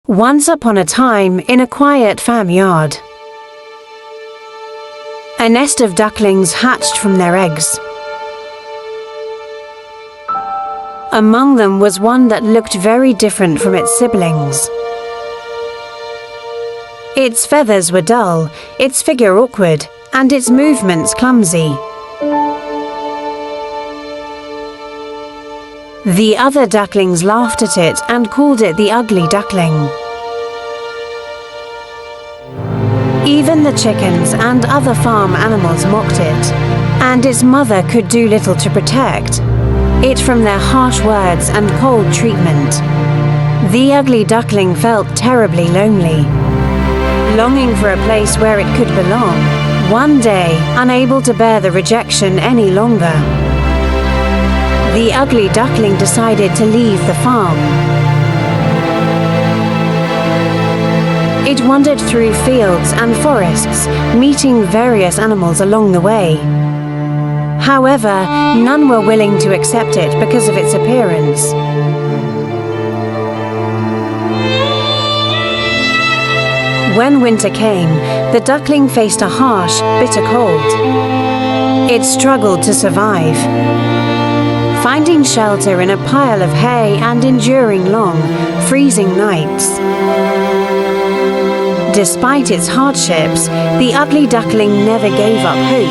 Once upon a time, in a quiet farmyard, a nest of ducklings hatched from their eggs. Among them was one that looked very different from its siblings. Its feathers were dull, its figure awkward, and its movements clumsy. The other ducklings laughed at it and called it the Ugly Duckling. Even the chickens and other farm animals mocked it, and its mother could do little to protect it from their harsh words and cold treatment. The Ugly Duckling felt terribly lonely, longing for a place where it could belong. One day, unable to bear the rejection any longer, the Ugly Duckling decided to leave the farm. It wandered through fields and forests, meeting various animals along the way. However, none were willing to accept it because of its appearance. When winter came, the duckling faced a harsh, bitter cold. It struggled to survive, finding shelter in a pile of hay and enduring long, freezing nights. Despite its hardships, the Ugly Duckling never gave up hope.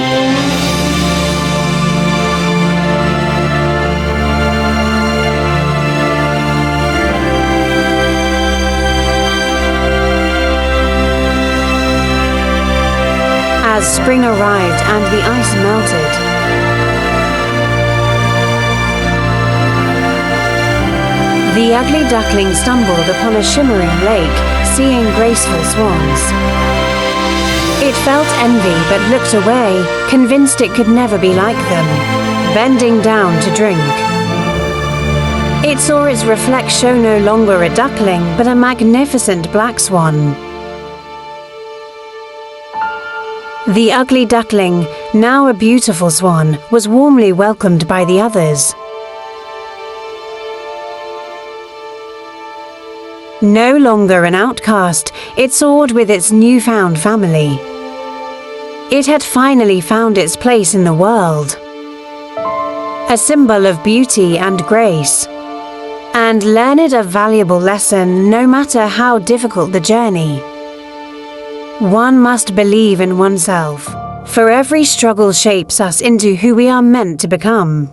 As spring arrived and the ice melted, the Ugly Duckling stumbled upon a shimmering lake, seeing graceful swans. It felt envy but looked away, convinced it could never be like them, bending down to drink. It saw its reflection no longer a duckling, but a magnificent black swan. The Ugly Duckling, now a beautiful swan, was warmly welcomed by the others. No longer an outcast, it soared with its newfound family. It had finally found its place in the world, a symbol of beauty and grace, and learned a valuable lesson no matter how difficult the journey. One must believe in oneself, for every struggle shapes us into who we are meant to become.